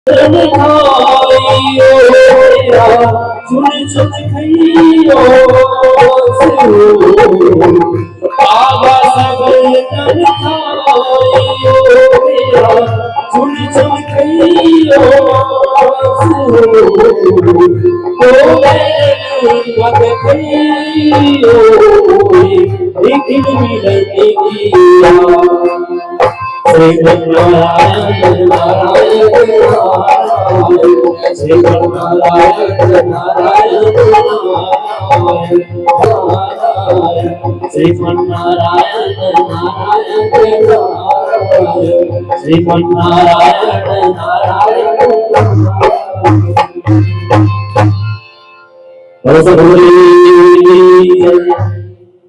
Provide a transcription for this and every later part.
सुन सुन खैयो बाबा सब तन खायो सुन सुन खैयो मत खैयो एक मिलने की नारायण नारायण नारायण नारायण श्रीमन्नारायण नारायण श्रीमन्नारायण नारायण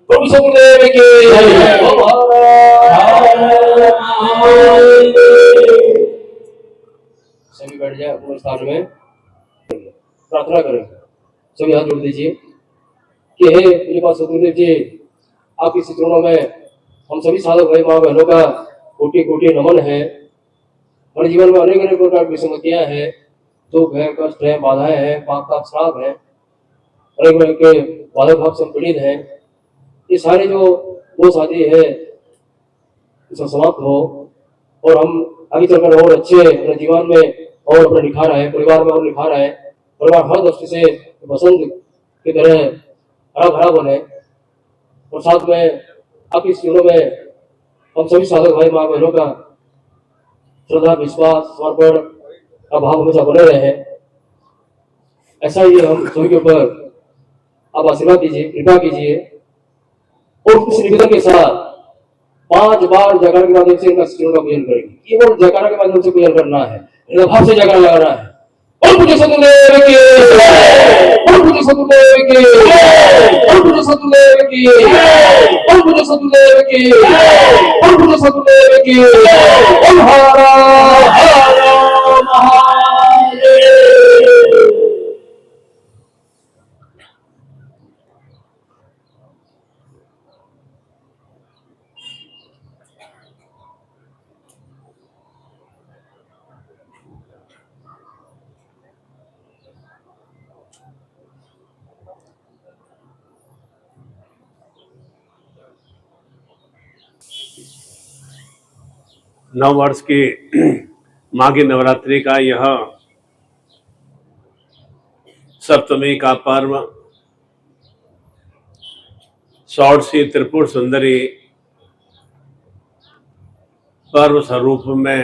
प्रभु सतगुरुदेव की सभी बैठ जाए अपने स्थान में प्रार्थना करें। सभी हाथ जोड़ दीजिए कि हे मेरे पास सतगुरुदेव जी, आपकी चरणों में हम सभी साधक भाई माँ बहनों का कोटि कोटि नमन है। हमारे जीवन में अनेक अनेक प्रकार की समस्याएं हैं, दुख है, कष्ट है, बाधाएं हैं, पाप का श्राप है, अनेक अनेक के बाधा भाव से पीड़ित है। ये सारे जो दोष आदि है इसका समाप्त हो और हम आगे चलकर और अच्छे अपने जीवन में और अपने निखार आए, परिवार में और निखार आए, परिवार हर दृष्टि से बसंत की तरह हरा भरा बने और साथ में आपकी चरणों में हम सभी साधक भाई माँ बहनों का श्रद्धा विश्वास समर्पण का भाव हमेशा बने रहे। ऐसा ही हम सभी के ऊपर आप आशीर्वाद दीजिए, कृपा कीजिए और उस निवेदन के साथ 5 बार जयकारा के माध्यम से इनका चरणों का पूजन करेंगे। केवल जयकारा के माध्यम से पूजन करना है, भाव से जयकारा लगाना है। और पूज्य सतगुरुदेव की, और पूज्य सतगुरुदेव की, और पूज्य सतगुरुदेव की, और पूज्य सतगुरुदेव की, और पूज्य सतगुरुदेव की, और हर हर महादेव। नव वर्ष की माघी नवरात्रि का यह सप्तमी का पर्व षोडशी त्रिपुर सुंदरी पर्व स्वरूप में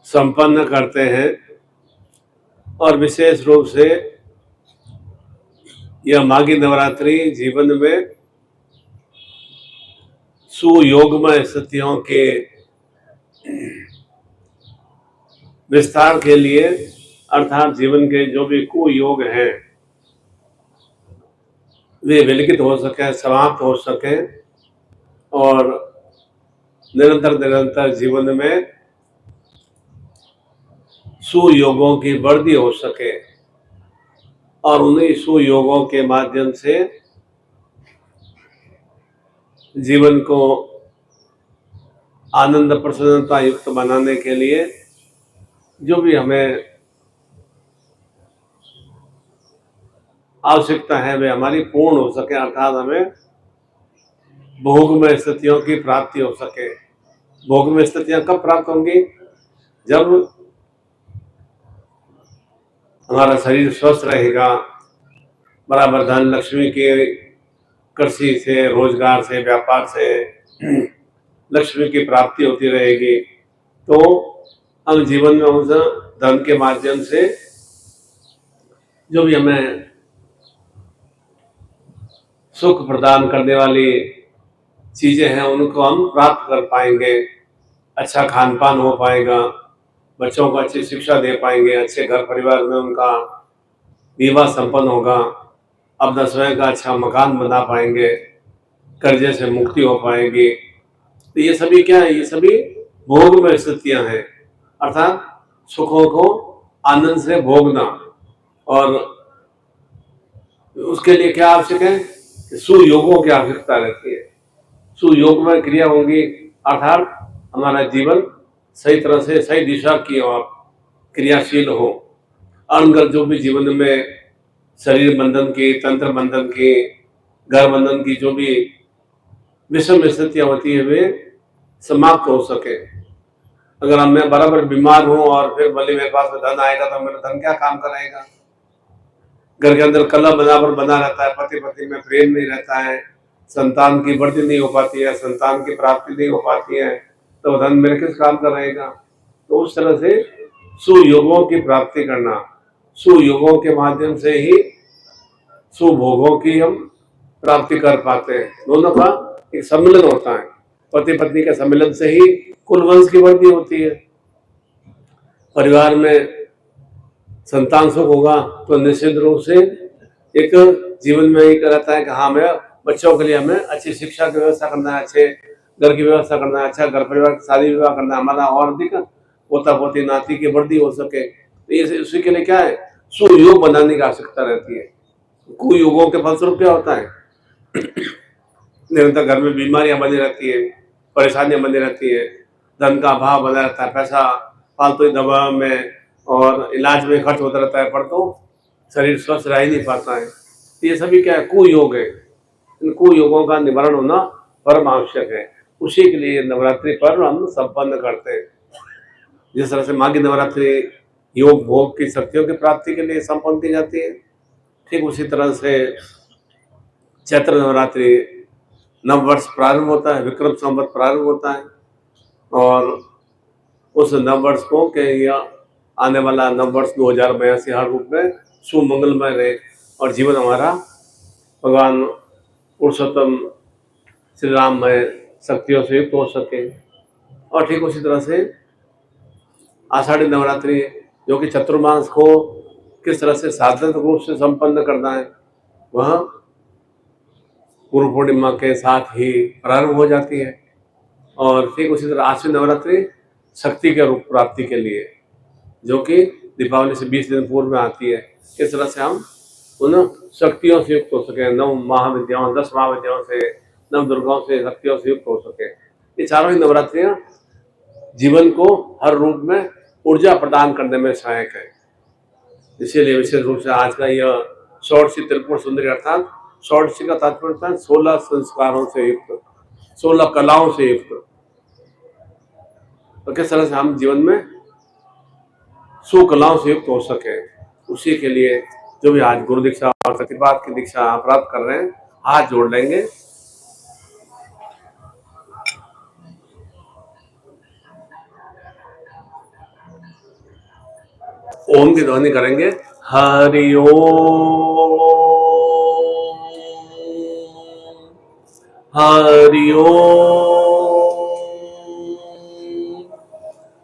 संपन्न करते हैं और विशेष रूप से यह माघी नवरात्रि जीवन में सुयोगमय स्थितियों के विस्तार के लिए, अर्थात जीवन के जो भी कुयोग हैं वे विलकित हो सके, समाप्त हो सके और निरंतर निरंतर जीवन में सुयोगों की वृद्धि हो सके और उन्हीं सुयोगों के माध्यम से जीवन को आनंद प्रसन्नता युक्त बनाने के लिए जो भी हमें आवश्यकता है वे हमारी पूर्ण हो सके, अर्थात हमें भोगमय स्थितियों की प्राप्ति हो सके। भोगमय स्थितियां कब प्राप्त होंगी? जब हमारा शरीर स्वस्थ रहेगा, बराबर धन लक्ष्मी के कृषि से, रोजगार से, व्यापार से लक्ष्मी की प्राप्ति होती रहेगी, तो हम जीवन में उस धन के माध्यम से जो भी हमें सुख प्रदान करने वाली चीजें हैं उनको हम प्राप्त कर पाएंगे। अच्छा खान पान हो पाएगा, बच्चों को अच्छी शिक्षा दे पाएंगे, अच्छे घर परिवार में उनका विवाह संपन्न होगा, अपना स्वयं का अच्छा मकान बना पाएंगे, कर्जे से मुक्ति हो पाएगी। तो ये सभी क्या है? ये सभी भोग में स्थितियां हैं, अर्थात सुखों को आनंद से भोगना। और उसके लिए क्या आवश्यक है? सुयोगों की आवश्यकता रहती है। सुयोग में क्रिया होगी, अर्थात हमारा जीवन सही तरह से सही दिशा की ओर क्रियाशील हो। अनगर जो भी जीवन में शरीर बंधन की, तंत्र बंधन की, घर बंधन की जो भी विषम स्थितियां होती है वे समाप्त हो सके। अगर हम मैं बराबर बीमार हूं और फिर बोले मेरे पास में धन आएगा तो मेरा धन क्या काम करेगा। घर के अंदर कलह बराबर बना रहता है, पति पत्नी में प्रेम नहीं रहता है, संतान की वृद्धि नहीं हो पाती है, संतान की प्राप्ति नहीं हो पाती है, तो धन मेरे किस काम का रहेगा। तो उस तरह से सुयोगों की प्राप्ति करना, सुयोगों के माध्यम से ही सुभोगों की हम प्राप्ति कर पाते हैं। दोनों का एक सम्मिलन होता है, पति पत्नी के सम्मिलन से ही कुल वंश की वृद्धि होती है। परिवार में संतान सुख होगा तो निश्चित रूप से एक जीवन में एक रहता है कि हाँ मैं बच्चों के लिए हमें अच्छी शिक्षा की व्यवस्था करना है, अच्छे घर की व्यवस्था करना है, अच्छा घर परिवार शादी विवाह करना है, हमारा और अधिक पोता पोती नाती की वृद्धि हो सके। तो ये उसी के लिए क्या है, सुयोग बनाने की आवश्यकता रहती है। कुयोगों के फलस्वरूप क्या होता है, निरंतर घर में बीमारियां बनी रहती है, परेशानियां बनी रहती है, धन का अभाव बना रहता है, पैसा फालतू दवा में और इलाज में खर्च होता रहता है, पर तो शरीर स्वस्थ रह ही नहीं पाता है। ये सभी क्या है, कुयोग है। इन कुयोगों का निवारण होना परम आवश्यक है। उसी के लिए नवरात्रि पर्व हम संपन्न करते हैं। जिस तरह से माघी नवरात्रि योग भोग की शक्तियों की प्राप्ति के लिए संपन्न की जाती है, ठीक उसी तरह से चैत्र नवरात्रि नव वर्ष प्रारंभ होता है, विक्रम संवत प्रारंभ होता है, और उस नव वर्ष को के यह आने वाला नव वर्ष 2082 हर रूप में सुमंगलमय रहे और जीवन हमारा भगवान पुरुषोत्तम श्री राम में शक्तियों से युक्त हो सके। और ठीक उसी तरह से आषाढ़ी नवरात्रि जो कि चतुर्मास को किस तरह से साधन रूप से संपन्न करना है, वह गुरु पूर्णिमा के साथ ही प्रारंभ हो जाती है। और ठीक उसी तरह आश्विन नवरात्रि शक्ति के रूप प्राप्ति के लिए, जो कि दीपावली से 20 दिन पूर्व में आती है, किस तरह से हम उन शक्तियों से युक्त हो सके, 9 महाविद्याओं 10 महाविद्याओं से, 9 दुर्गाओं से शक्तियों से युक्त हो सके। ये चारों ही नवरात्रियां जीवन को हर रूप में ऊर्जा प्रदान करने में सहायक है। इसीलिए विशेष रूप से आज का यह षोडशी त्रिपुर सुंदरी, अर्थात षोडशी का तात्पर्य था 16 संस्कारों से युक्त, 16 कलाओं से युक्त। तो किस तरह से हम जीवन में सुकलाओं से युक्त हो सके, उसी के लिए जो भी आज गुरु दीक्षा और शक्तिपात की दीक्षा प्राप्त कर रहे हैं, हाथ जोड़ लेंगे। ओम की ध्वनि करेंगे, हरि ओम, हरि ओम,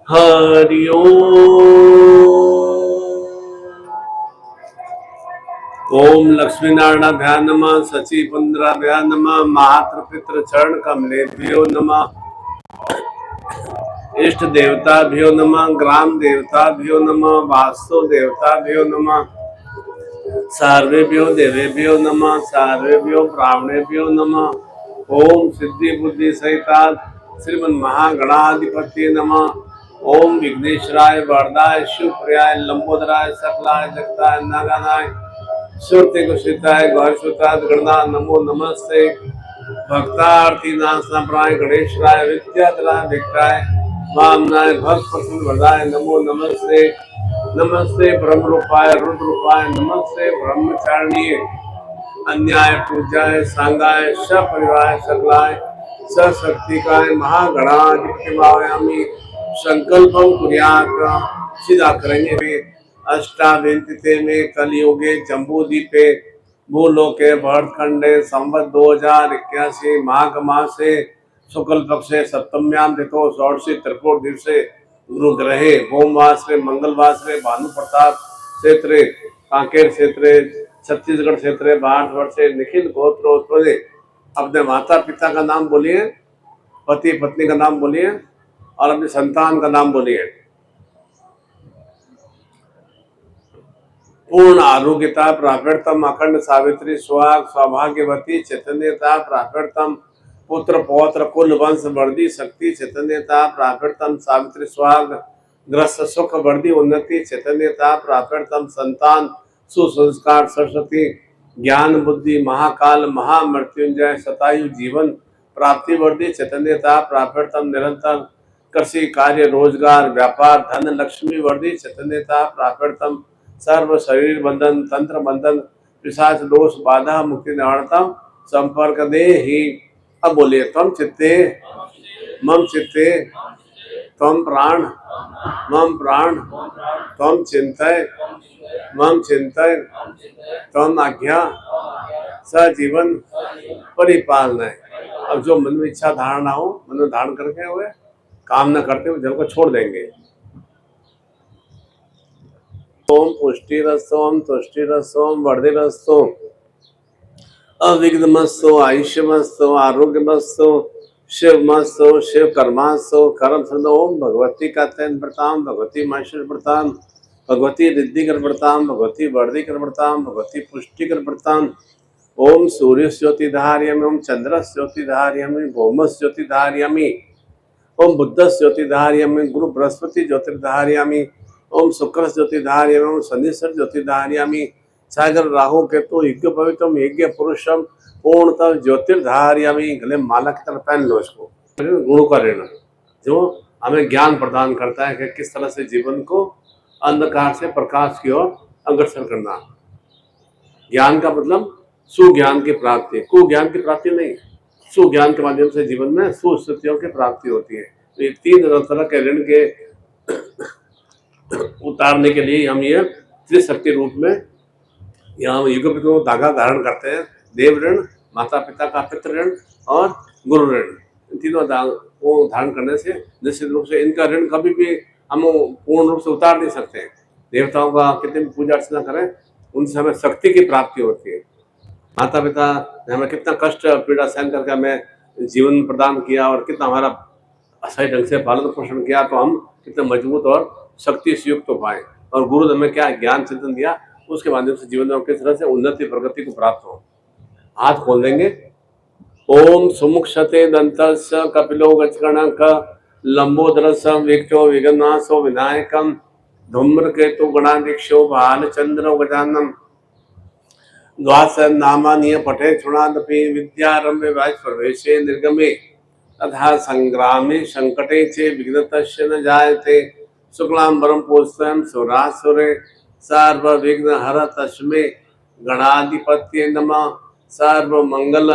हरि ओम लक्ष्मी नारायणाभ्यां नमः, सची पुंद्राभ्यां नमः, मातृ पितृ चरण कमलेभ्यो नमः, इष्ट देवताभ्यो नमः, ग्राम देवताभ्यो नमः, वास्तु देवताभ्यो नमः, सर्वेभ्यो देवेभ्यो नमः, सर्वेभ्यो ब्राह्मणेभ्यो नमः। ओम सिद्धि बुद्धि सहिता श्रीमन महागणाधिपति नमः। ओम विघ्नेश्वराय वरदाय शिवप्रियाय लंबोदराय सकलाय जगताय नागानाय श्रुति कुशिताय गौरसुताय गणना नमो नमस्ते। भक्तार्थी नाशना प्राय गणेशराय विद्याधराय विक्राय वामनाय भक्त प्रसन्न वरदाय नमो नमस्ते। नमस्ते ब्रह्म रूपाय रुद्र रूपाय, नमस्ते ब्रह्मचारिणी अन्याय पूजाय सांगाय सपरिवार सकलाय सशक्तिकाय महागणाधिपतिमायामि संकल्पम कुर्यात्। सीधा करेंगे वे अष्टाविंशति में कलयुगे जम्बूद्वीपे भूलोके भरतखंडे संवत 2081 माघ मासे शुक्ल पक्षे सप्तम्याम तिथो षोडशी त्रिपुर दिवसे गुरु ग्रहे भौमवासरे मंगलवासरे भानु प्रताप क्षेत्रे कांकेर क्षेत्रे छत्तीसगढ़ क्षेत्रे भारतवर्षे निखिल गोत्रोत्पदे। अपने माता पिता का नाम बोलिए, पति पत्नी का नाम बोलिए और अपने संतान का नाम बोलिए। पूर्ण आरोग्यता प्राप्यर्थम अखंड सावित्री सुहाग सौभाग्यवती चैतन्यता प्राप्यर्थम पुत्र पौत्र कुल वंश वर्दी शक्ति चैतन्यता प्राकृतम सावित्री स्वाग ग्रस्त सुख वर्दी उन्नति चैतन्यता प्राकृतम संतान सुसंस्कार सरस्वती ज्ञान बुद्धि महाकाल महामृत्युंजय शतायु जीवन प्राप्ति वर्दी चैतन्यता प्राकृतम निरंतर कृषि कार्य रोजगार व्यापार धन लक्ष्मी वर्दी चैतन्यता प्राकृतम सर्व शरीर बंधन तंत्र बंधन पिशाच दोष बाधा मुक्ति निवारणतम संपर्क दे ही। अब बोलिए तम चित्ते मम चित्ते तम प्राण मम प्राण तम चिंतय मम चिंतय तम आज्ञा सजीवन परिपालना है। अब जो मन में इच्छा धारणा हो मन में धारण करके हुए काम न करते हुए जल को छोड़ देंगे। ओम पुष्टिरस्तोम तुष्टिरस्तोम वर्धिरस्तोम अविघ्नमस्तु आयुष्यमस्तु आरोग्यमस्तु शिवमस्तु शिव कर्मास्तु कर्म सदो। ओम भगवती का तैन प्रताम भगवती महेश्वर प्रताम भगवती रिद्धि कर प्रताम भगवती वर्धि कर प्रताम भगवती पुष्टि कर प्रताम। ओम सूर्य ज्योतिधार्यमि ओम चंद्र ज्योतिधार्यमि भौमस ज्योतिधार्यमि ओम बुद्ध ज्योतिधार्यमि गुरु बृहस्पति ज्योतिर्धार्यमि ओम शुक्र ज्योतिधार्यमि ओम शनिश्चर ज्योतिधार्यमि सागर राहु केतु यज्ञ पवित्रम यज्ञ पुरुषम पूर्णतः ज्योतिर्धार्यमि। गले माला की तरह पहन लो इसको। गुरु का ऋण जो हमें ज्ञान प्रदान करता है कि किस तरह से जीवन को अंधकार से प्रकाश की ओर अग्रसर करना। ज्ञान का मतलब सुज्ञान की प्राप्ति, कुज्ञान की प्राप्ति नहीं। सुज्ञान के माध्यम से जीवन में सुस्थितियों की प्राप्ति होती है। तो ये तीन तरह के ऋण के उतारने के लिए हम ये त्रिशक्ति रूप में यहाँ युग को धागा धारण करते हैं। देव ऋण, माता पिता का पितृ ऋण और गुरु ऋण, इन तीनों को धारण करने से निश्चित रूप से इनका ऋण कभी भी हम पूर्ण रूप से उतार नहीं सकते। देवताओं का कितनी भी पूजा अर्चना करें उनसे हमें शक्ति की प्राप्ति होती है। माता पिता ने हमें कितना कष्ट पीड़ा सहन करके हमें जीवन प्रदान किया और कितना हमारा सही ढंग से पालन पोषण किया तो हम कितने मजबूत और शक्ति से युक्त हो पाए। और गुरु ने हमें क्या ज्ञान चिंतन दिया, उसके माध्यम से जीवन में किस तरह से उन्नति प्रगति को प्राप्त हो। हाथ खोल देंगे। ओम सुमुक्षते दंतस्य कपिलो गजगणक लंबोदरसं विक्षो विघ्नासो विनायकम धूम्रकेतु गणाधीक्षो भालचंद्रो गजाननम द्वास नामानीय पठे क्षुणादपि विद्यारंभे वायुप्रवेशे निर्गमे तथा संग्रामे संकटे चे विघ्नतस्य न जायते शुक्लांबरम पुष्पम सुरासुरे सर्वविघ्न हर तस्मे गणाधिपत्ये नमः। सर्वमंगल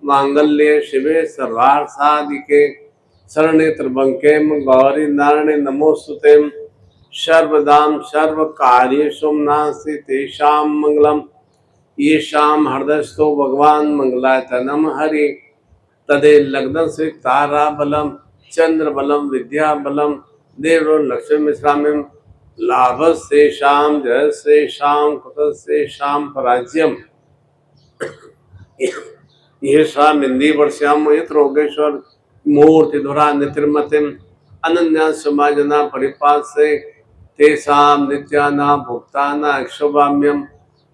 मांगल्ये शिवे सर्वार्थसाधिके शरणे त्र्यंबके गौरी नारायणे नमोस्तुते। सर्वदां सर्वकार्येषु नास्ति तेषां मंगलम् येषां हृदयस्थो भगवान् मंगलायतनं हरि तदे लग्न से तारा बलम चंद्र बलम विद्या बलम देव लक्ष्मी मिश्राम्यम लाभ से शाम जय से शाम कुत से शाम पराज्यम ये शाम इंदी वर्ष्याम योगेश्वर मूर्ति धुरा नितिर्मतिम अनन्या समाजना परिपात से तेषाम नित्याना भुक्ताना अक्षोभाम्यम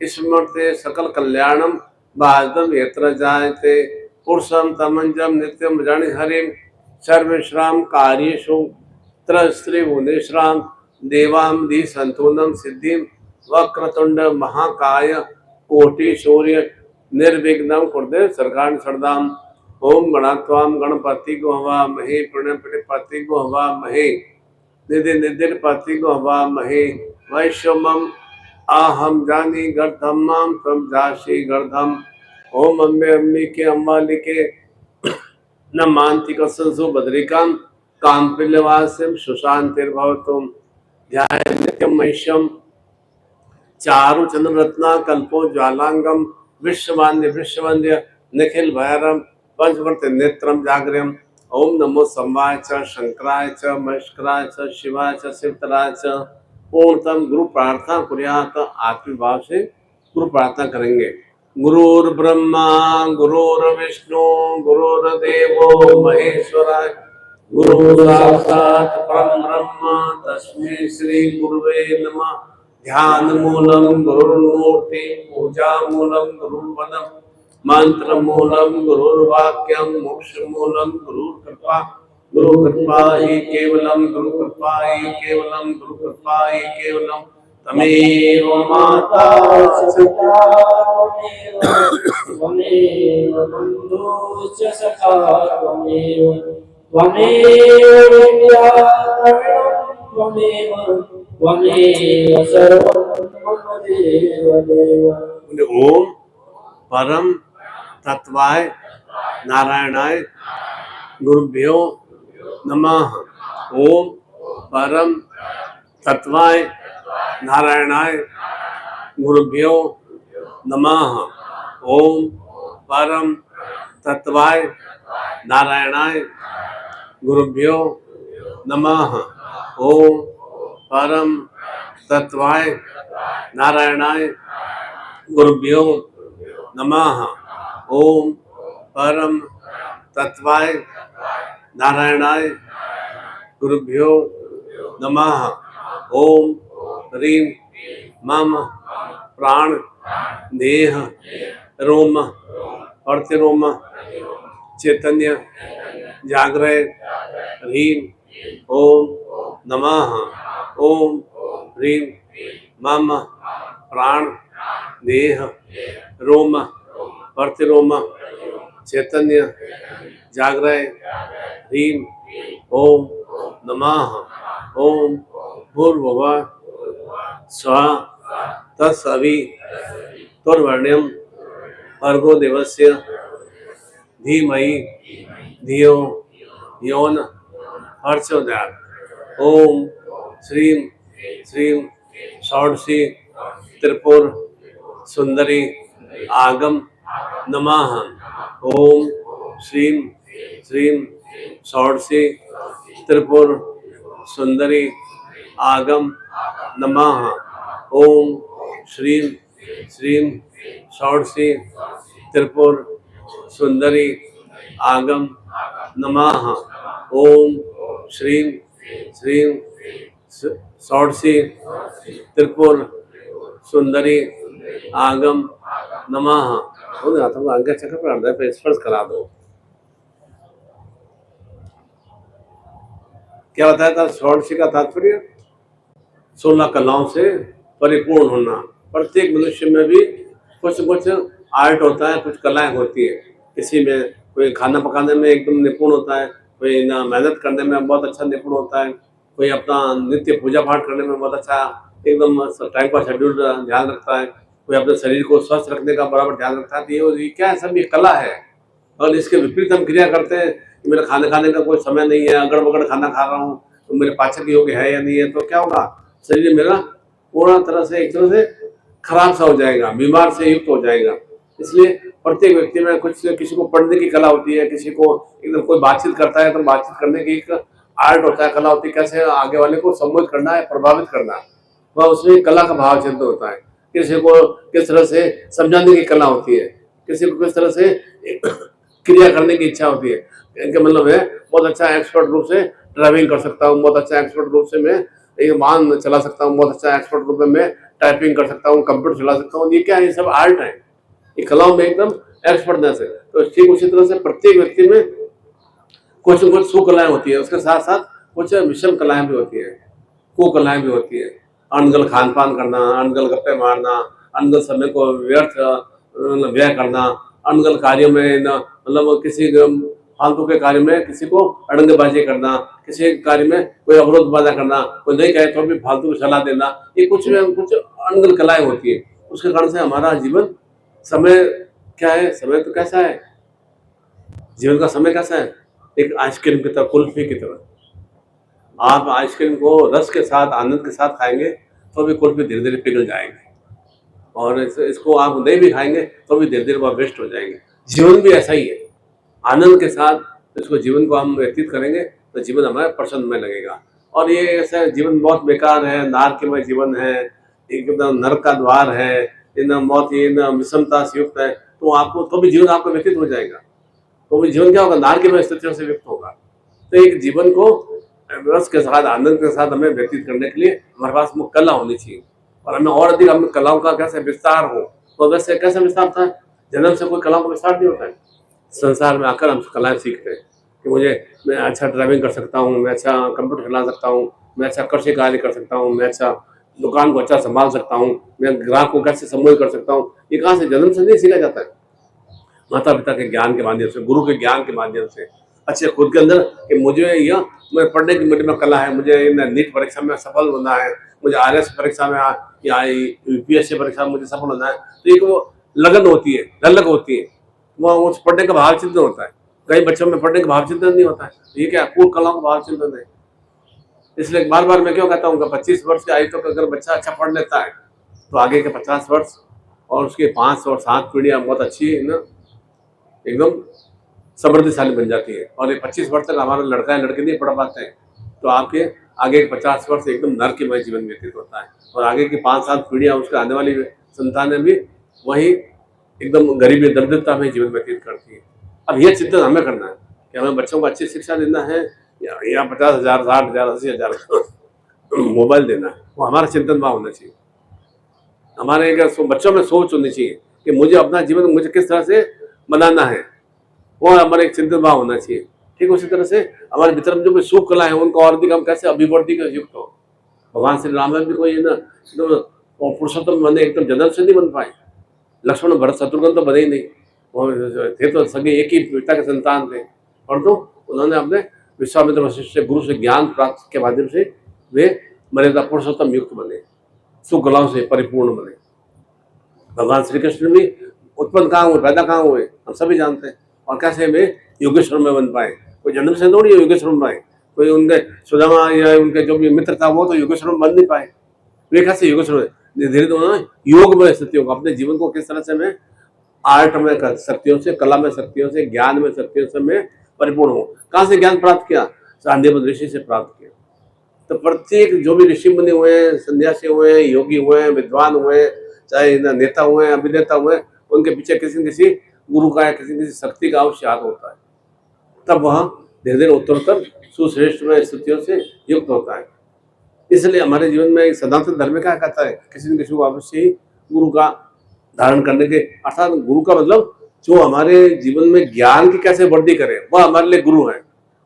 स्मृते सकल कल्याणम बादम यत्र जायते पुरुषम तमंजम नित्यम रण हरिम सर्वेश्राम कार्येषु त्रस्त्री भुवनेश्राम देवाम दी संतूनम सिद्धिम वक्रतुंड महाकाय कोटि सूर्य निर्विघ्नं कुरुते सर्गान सर्दाम। ओम गणात्वाम गणपति को हवा महे प्रणपति को हवा महे निधि निधिपति को हवा महे वैश्वमम आहम जानी गर्धम माम तम जाशी गर्धम। ओम अम्बे अम्बिके अम्बालिके न मानति कसंसु बद्रिकाम कांपिल्यवासिम सुशांतिर्भवतुम ध्याय नित्यम महिषम चारु चंद्र रत्ना कल्पो ज्वालांगम विश्ववंद्य विश्ववंद्य निखिल भैरम पंचवर्त नेत्रम जागृम। ओम नमो संवाय च शंकराय च महेश्वराय च शिवाय च शिवतराय च। पूर्णतम गुरु प्रार्थना कुर्यात। आत्मभाव से गुरु प्रार्थना करेंगे। गुरुर् ब्रह्मा गुरुर्विष्णु गुरुर्देवो महेश्वराय गुरु साक्षात् परम ब्रह्म तस्मै श्री गुरुवे नमः। ध्यान मूलम गुरुर्मूर्ति पूजा मूलम गुरुपदम मंत्रमूलम गुरुर्वाक्यम मोक्षमूलम गुरुकृपा। गुरुकृपा ही केवलम, गुरुकृपा ही केवलम, गुरुकृपा ही केवलम। तमेव माता सखा त्वमेव बन्धुश्च सखा त्वमेव विद्याधरणं त्वमेव सर्वं मम देव। ओम परम तत्वाय नारायणाय गुरुभ्यो नमः। ओम परम तत्वाय नारायणाय गुरुभ्यो नमः। ओम परम तत्वाय नारायणाय गुरुभ्यो नमः। ओम परम तत्वाय नारायणाय गुरुभ्यो नमः। ओम परम तत्वाय नारायणाय गुरुभ्यो नमः। ओम ह्रीं मम प्राण देह रोम अर्तिरोम चैतन्य जागृय ह्रीं ओम नमः। ओम ह्रीं मम प्राण देह रोम अर्तिरोम चैतन्य जागृय ह्रीं ओम नमः। ओम भूर्भुवः स्वः तत्सवितुर्वरेण्यं भर्गो देवस्य धीमहि धियो यो न प्रचोदयात्। ओम श्रीं श्रीं षोडशी त्रिपुर सुंदरी आगम नमः। ओम श्रीं श्रीं षोडशी त्रिपुर सुंदरी आगम नमः। ओम श्रीं श्रीं षोडशी त्रिपुर सुंदरी आगम नमः। ओम श्रीं श्रीं षोडशी त्रिपुर सुंदरी आगम नमः। हाथों को आगे चक्र पर हृदय पे स्पर्श करा दो। क्या बताया था षोडशी का तात्पर्य? 16 कलाओं से परिपूर्ण होना। प्रत्येक मनुष्य में भी कुछ कुछ आर्ट होता है, कुछ कलाएं होती है। किसी में कोई खाना पकाने में एकदम निपुण होता है, कोई ना मेहनत करने में बहुत अच्छा निपुण होता है, कोई अपना नित्य पूजा पाठ करने में बहुत अच्छा एकदम टाइम का शेड्यूल ध्यान रखता है, कोई अपने शरीर को स्वस्थ रखने का बराबर ध्यान रखता है। तो ये क्या है? सब ये कला है। और इसके विपरीत हम क्रिया करते हैं कि मेरा खाना खाने का कोई समय नहीं है, अगड़ बगड़ खाना खा रहा हूँ, तो मेरे पाचक योग्य है या नहीं है, तो क्या होगा? शरीर मेरा पूर्ण तरह से एक तरह से खराब सा हो जाएगा, बीमार से युक्त हो जाएगा। इसलिए प्रत्येक व्यक्ति में कुछ, किसी को पढ़ने की कला होती है, किसी को एकदम कोई बातचीत करता है तो बातचीत करने की एक आर्ट होता है, कला होती है, कैसे आगे वाले को संबोधित करना है, प्रभावित करना है, वह उसमें कला का भाव चिंतन होता है। किसी को किस तरह से समझाने की कला होती है, किसी को किस तरह से क्रिया करने की इच्छा होती है। इनका मतलब है बहुत अच्छा एक्सपर्ट रूप से ड्राइविंग कर सकता हूँ, बहुत अच्छा एक्सपर्ट रूप से मैं एक वाहन चला सकता हूँ, बहुत अच्छा एक्सपर्ट रूप में मैं टाइपिंग कर सकता हूँ, कंप्यूटर चला सकता हूँ। ये क्या है? ये सब आर्ट है, ये कलाओं में एकदम एक्सपर्टनेस है। तो ठीक उसी तरह से प्रत्येक व्यक्ति में कुछ न कुछ सुकलाएं होती है, उसके साथ साथ कुछ विषम कलाएं भी होती है, कुकलाएं भी होती है। अनगल खान पान करना, अनगल गप्पे मारना, अनगल समय को व्यर्थ व्यय करना, अनगल कार्यों में मतलब किसी फालतू के कार्य में किसी को अड़ंगेबाजी करना, किसी कार्य में कोई अवरोध पैदा करना, कोई नहीं कहे तो भी फालतू की सलाह देना, ये कुछ अनगल कलाएं होती है। उसके कारण से हमारा जीवन समय क्या है? समय तो कैसा है? जीवन का समय कैसा है? एक आइसक्रीम की तरह, कुल्फी की तरह। आप आइसक्रीम को रस के साथ, आनंद के साथ खाएंगे तो भी कुल्फी धीरे धीरे पिघल जाएंगे, और इसको आप नहीं भी खाएंगे तो भी धीरे धीरे वह वेस्ट हो जाएंगे। जीवन भी ऐसा ही है, आनंद के साथ इसको जीवन को हम व्यतीत करेंगे तो जीवन हमारे प्रसन्नमय लगेगा। और ये ऐसा जीवन बहुत बेकार है, नारकीमय जीवन है, एकदम नरक का द्वार है, एकदम बहुत ही विषमता से युक्त है, तो आपको तो भी जीवन आपका व्यतीत हो जाएगा, तो भी जीवन क्या होगा? नारकीमय स्थितियों से युक्त होगा। तो एक जीवन को रस के साथ, आनंद के साथ हमें व्यतीत करने के लिए हमारे पास कला होनी चाहिए, और हमें और अधिक हम कलाओं का कैसे विस्तार हो। तो वैसे कैसे विस्तार था? जन्म से कोई कला का विस्तार नहीं होता है। संसार में आकर हम कलाएं सीखते हैं कि मैं अच्छा ड्राइविंग कर सकता हूँ, मैं अच्छा कंप्यूटर चला सकता हूँ, मैं अच्छा कृषि कार्य कर सकता हूँ, मैं अच्छा दुकान को अच्छा संभाल सकता हूँ, मैं ग्राहक को कैसे संबोधित कर सकता हूँ। ये कहाँ से, जन्म से नहीं सीखा जाता है। माता पिता के ज्ञान के माध्यम से, गुरु के ज्ञान के माध्यम से, अच्छे खुद के अंदर कि मुझे यह मैं पढ़ने की मेरे में कला है, मुझे नीट परीक्षा में सफल होना है, मुझे आरएस परीक्षा में या यूपीएससी परीक्षा में मुझे सफल होना है। तो एक वो लगन होती है, ललक होती है, वो उस पढ़ने का भाव चिंतन होता है। कई बच्चों में पढ़ने का भाव चिंतन नहीं होता है। ये क्या पूर्ण कलाओं का भाव चिंतन है। इसलिए बार बार मैं क्यों कहता हूँ कि 25 वर्ष की आयु तक अगर बच्चा अच्छा पढ़ लेता है तो आगे के 50 वर्ष और उसके 5 और 7 पीढ़ियां बहुत अच्छी है ना, एकदम समृद्धिशाली बन जाती है। और ये 25 वर्ष तक हमारा लड़का या लड़के नहीं पढ़ पाते हैं तो आपके आगे के 50 वर्ष एकदम नरकमय जीवन व्यतीत होता है। और आगे की 5-7 पीढ़ियां, उसके आने वाली संतानें भी वही एकदम गरीबी दरिद्रता में जीवन व्यतीत करती है। अब यह चिंतन हमें करना है कि हमें बच्चों को अच्छी शिक्षा देना है या 50,000, 60,000, 80,000 मोबाइल देना है। वो हमारा चिंतन वहाँ होना चाहिए। हमारे बच्चों में सोच होनी चाहिए कि मुझे अपना जीवन मुझे किस तरह से बनाना है, वो हमारे एक चिंतन भाव होना चाहिए। ठीक उसी तरह से हमारे भीतर में जो कोई सुख कला है उनको और अधिक हम कैसे अभिवृद्धि का युक्त हो। भगवान श्री राम भी कोई ना एकदम पुरुषोत्तम बने, एकदम जन्म से नहीं बन पाए। लक्ष्मण भरत शत्रुघ्न तो बने ही नहीं, वो थे तो सभी एक ही पिता के संतान थे, और तो उन्होंने अपने विश्वामित्र वशिष्ठ से, गुरु से ज्ञान प्राप्त के माध्यम से वे मर्यादा पुरुषोत्तम युक्त बने, सुख कलाओं से परिपूर्ण बने। भगवान श्री कृष्ण भी उत्पन्न कहाँ हुए, पैदा कहाँ हुए, हम सभी जानते हैं। और कैसे वे योगेश्वर में बन पाए, कोई जन्म से थोड़ी योगेश्वर में पाए। कोई उनके सुदामा या उनके जो भी मित्र था वो तो योगेश्वर में बन नहीं पाए। वे कैसे योगेश्वर में, धीरे धीरे उन्होंने योग में शक्तियों को, अपने जीवन को किस तरह से मैं आर्ट में शक्तियों से, कला में शक्तियों से, ज्ञान में शक्तियों से मैं परिपूर्ण हूँ। कहाँ से ज्ञान प्राप्त किया, सांदीपन ऋषि से प्राप्त किया। तो प्रत्येक जो भी ऋषि मुनि हुए, सन्यासी हुए, योगी हुए, विद्वान हुए, चाहे नेता हुए, अभिनेता हुए, उनके पीछे किसी न किसी गुरु का या किसी न किसी शक्ति का अवश्य हाथ होता है। तब वह धीरे धीरे उत्तरोत्तर सुश्रेष्ठ में स्थितियों से युक्त होता है। इसलिए हमारे जीवन में सनातन धर्म क्या कहता है, किसी न किसी को अवश्य ही गुरु का धारण करने के, अर्थात गुरु का मतलब जो हमारे जीवन में ज्ञान की कैसे वृद्धि करे, वह हमारे लिए गुरु है।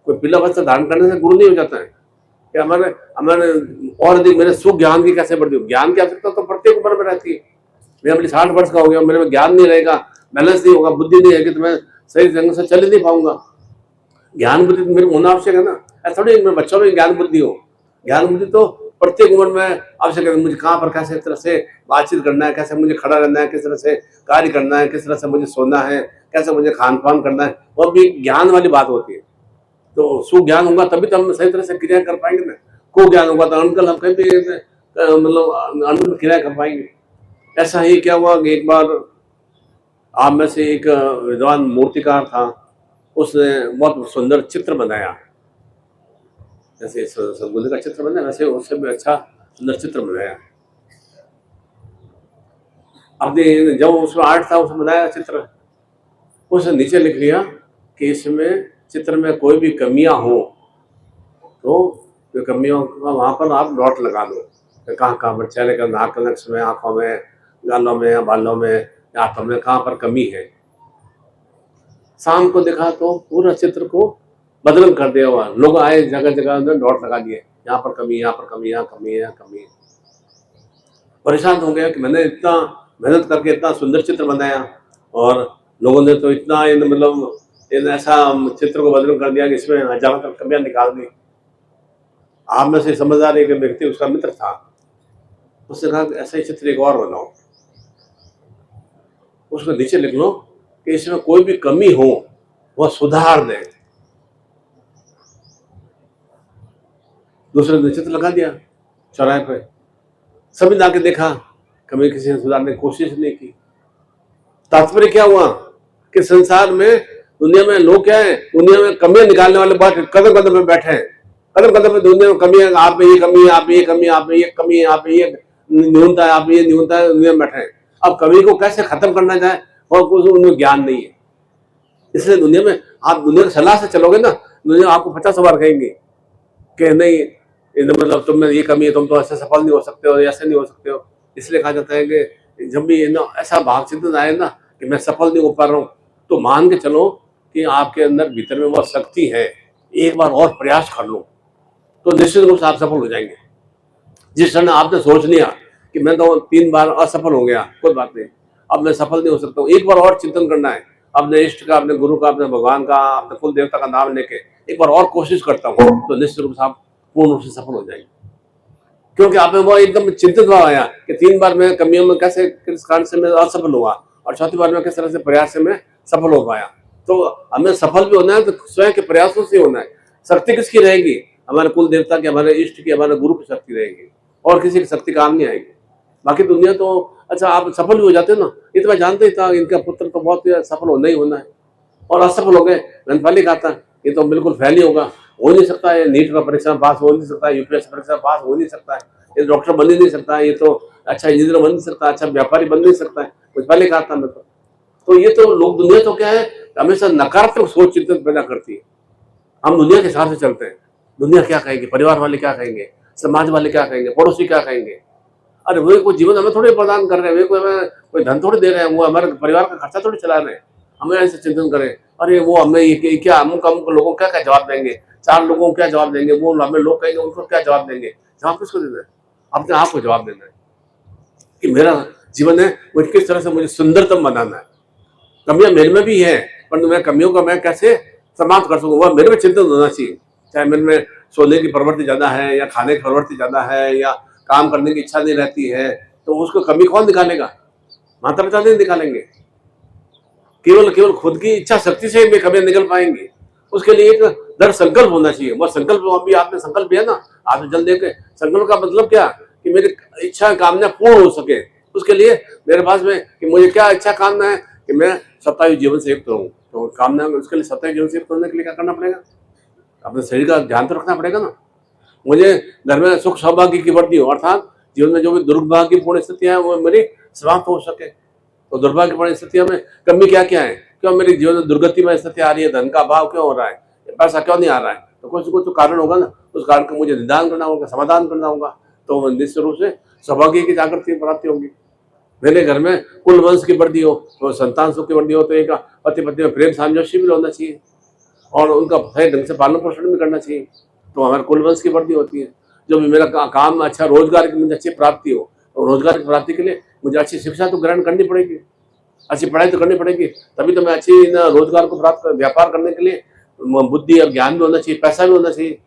कोई पीला वस्त्र धारण करने से गुरु नहीं हो जाता है कि हमारे हमारे और अधिक मेरे सुख ज्ञान की कैसे बढ़ती हो। ज्ञान की आवश्यकता तो प्रत्येक उम्र में रहती है। मैं अपनी 60 वर्ष का हो गया, मेरे में ज्ञान नहीं रहेगा, बैलेंस नहीं होगा, बुद्धि नहीं है कि तो मैं सही ढंग से चल ही नहीं पाऊंगा। ज्ञान बुद्धि मेरे होना आवश्यक है ना। ऐसा थोड़ी मेरे बच्चों में ज्ञान बुद्धि हो। ज्ञान बुद्धि तो प्रत्येक उम्र में आवश्यक है। मुझे कहाँ पर कैसे तरह से बातचीत करना है, कैसे मुझे खड़ा रहना है, किस तरह से कार्य करना है, किस तरह से मुझे सोना है, कैसे मुझे खान पान करना है, वो भी ज्ञान वाली बात होती है। तो सुज्ञान होगा तभी तो हम सही तरह से क्रिया कर पाएंगे ना। को ज्ञान होगा तो अंकल हम कहीं भी मतलब अनुकूल क्रिया कर पाएंगे। ऐसा ही क्या हुआ कि एक बार आप में से एक विद्वान मूर्तिकार था, उसने बहुत सुंदर चित्र बनाया। जैसे सदगुरु का चित्र बनाया वैसे उससे भी अच्छा सुंदर चित्र बनाया। अपने जब उसमें आर्ट था, उसने बनाया चित्र, उसने नीचे लिख लिया कि इसमें चित्र में कोई भी कमियां हो तो कमियों का वहाँ पर आप डॉट लगा दो। कहाँ कहाँ पर, चेहरे का नाक नक्श में, आंखों में, गालों में, बालों में, हाथों में कहाँ पर कमी है। शाम को देखा तो पूरा चित्र को बदल कर दिया हुआ। लोग आए, जगह जगह डॉट लगा दिए, यहाँ पर कमी, यहाँ पर कमी, यहाँ कमी है, यहाँ कमी है। परेशान हो गया कि मैंने इतना मेहनत करके इतना सुंदर चित्र बनाया और लोगों ने तो इतना मतलब ऐसा चित्र को बदल कर दिया कि इसमें हजारों तक कमियां निकाल दी। आप में से समझदार एक व्यक्ति, उसका मित्र था, उसने कहा कि ऐसा ही चित्र एक और बनाओ, उसको नीचे लिख लो कि इसमें कोई भी कमी हो वह सुधार दे। दूसरे ने चित्र लगा दिया चौराहे पे, सभी ने आके देखा, कभी किसी ने सुधारने की कोशिश नहीं की। तात्पर्य क्या हुआ कि संसार में, दुनिया में लोग क्या है, दुनिया में कमियां निकालने वाले बात कदम कदम में बैठे हैं। कदम कदम में दुनिया में कमी है, आप में ये कमी है, आप में ये कमी है, आप में ये कमी है, आप में ये न्यूनता है, आप में ये न्यूनता है, दुनिया में बैठे हैं। अब कमी को कैसे खत्म करना जाए और कुछ उनमें ज्ञान नहीं है। इसलिए दुनिया में आप दुनिया की सलाह से चलोगे ना, दुनिया आपको 50 बार कहेंगे कि नहीं मतलब तुम में ये कमी है, तुम तो ऐसे सफल नहीं हो सकते हो, ऐसे नहीं हो सकते हो। इसलिए कहा जाता है कि जब भी ऐसा भाव चिंतन आए ना कि मैं सफल नहीं हो पा रहा हूँ, तो मान के चलो कि आपके अंदर भीतर में वो शक्ति है, एक बार और प्रयास कर लो तो निश्चित रूप से आप सफल हो जाएंगे। जिस क्षण आपने सोच लिया कि मैं तो 3 बार असफल हो गया, कोई बात नहीं, अब मैं सफल नहीं हो सकता हूँ, एक बार और चिंतन करना है अपने इष्ट का, अपने गुरु का, अपने भगवान का, अपने कुल देवता का नाम लेके एक बार और कोशिश करता हूँ, तो निश्चित रूप से आप पूर्ण रूप से सफल हो जाएंगे। क्योंकि आप में वो एकदम चिंतित भाव आया कि 3 बार मैं कमियों में कैसे, किस कारण से मैं असफल हुआ, और चौथी बार में किस तरह से प्रयास से मैं सफल हो पाया। तो हमें सफल भी होना है तो स्वयं के प्रयासों से होना है। शक्ति किसकी रहेगी? हमारे कुल देवता की, हमारे इष्ट की, हमारे गुरु की शक्ति रहेगी, और किसी की शक्ति काम नहीं आएगी। बाकी दुनिया तो, अच्छा आप सफल भी हो जाते हो ना, ये तो मैं जानता ही था इनका पुत्र तो बहुत सफल होना ही होना है, और असफल हो गए। मैंने पहले कहा था ये तो बिल्कुल फेल ही होगा, हो नहीं सकता है, नीट का परीक्षा पास हो नहीं सकता है, यूपीएससी परीक्षा पास हो नहीं सकता है, ये डॉक्टर बन ही नहीं सकता है, ये तो अच्छा इंजीनियर बन नहीं सकता, अच्छा व्यापारी बन नहीं सकता है, कुछ पहले कहा था मैं तो ये तो लोग, दुनिया तो क्या है, हमेशा नकारात्मक सोच चिंतन पैदा करती है। हम दुनिया के हिसाब से चलते हैं, दुनिया क्या कहेगी, परिवार वाले क्या कहेंगे, समाज वाले क्या कहेंगे, पड़ोसी क्या कहेंगे। अरे वे कोई जीवन हमें थोड़ी प्रदान कर रहे हैं, वे कोई हमें कोई धन थोड़ी दे रहे हैं, वो हमारे परिवार का खर्चा थोड़ी चला रहे हैं। हमें ऐसे चिंतन करें, अरे वो हमें ये क्या, अमुक अमुक लोगों को क्या क्या जवाब देंगे, 4 लोगों को क्या जवाब देंगे, वो हमें लोग कहेंगे उनको क्या जवाब देंगे। जवाब किसको देना है? अपने आप को जवाब देना है कि मेरा जीवन है वो किस तरह से मुझे सुंदरतम बनाना है। कमियां मेरे में भी है, परंतु मैं कमियों का मैं कैसे समाप्त कर सकूँ, वह मेरे में चिंतन होना चाहिए। चाहे मेरे में सोने की प्रवृत्ति ज्यादा है, या खाने की प्रवृत्ति ज्यादा है, या काम करने की इच्छा नहीं रहती है, तो उसको कमी कौन निकालेगा? माता पिता नहीं निकालेंगे। केवल केवल खुद की इच्छा शक्ति से भी कमियां निकल पाएंगी। उसके लिए एक दृढ़ संकल्प होना चाहिए। वह संकल्प अभी आपने संकल्प लिया ना, आपने जल देके, संकल्प का मतलब क्या कि मेरी इच्छा कामना पूर्ण हो सके। उसके लिए मेरे पास में कि मुझे क्या इच्छा कामना है कि मैं सत्तायुग जीवन से युक्त रहूं, तो कामना, उसके लिए सत्तायुग जीवन से युक्त होने के लिए क्या करना पड़ेगा? अपने शरीर का ध्यान तो रखना पड़ेगा ना। मुझे घर में सुख सौभाग्य की वृद्धि हो, अर्थात जीवन में जो भी दुर्भाग्यपूर्ण स्थितियां हैं वो मेरी समाप्त हो सके। तो दुर्भाग्यपूर्ण स्थितियों में कमी क्या क्या है, क्यों मेरे जीवन में दुर्गति में स्थिति आ रही है, धन का अभाव क्यों हो रहा है, पैसा क्यों नहीं आ रहा है, तो कुछ कुछ तो कारण होगा ना, उस कारण का मुझे निदान करना होगा, समाधान करना होगा, तो निश्चित रूप से सौभाग्य की जागृति प्राप्ति होगी। मेरे घर में कुल वंश की वृद्धि हो, तो संतान सुख की वृद्धि हो, तो एक पति पत्नी में प्रेम सामंजस्य भी होना चाहिए, और उनका सही ढंग से पालन पोषण भी करना चाहिए, तो हमारे कुल वंश की वृद्धि होती है। जो भी मेरा काम अच्छा, रोजगार की मुझे अच्छी प्राप्ति हो, तो रोजगार की प्राप्ति के लिए मुझे अच्छी शिक्षा तो ग्रहण करनी पड़ेगी, अच्छी पढ़ाई तो करनी पड़ेगी, तभी तो मैं अच्छी रोजगार को प्राप्त व्यापार करने के लिए बुद्धि और ज्ञान भी होना चाहिए, पैसा भी होना चाहिए,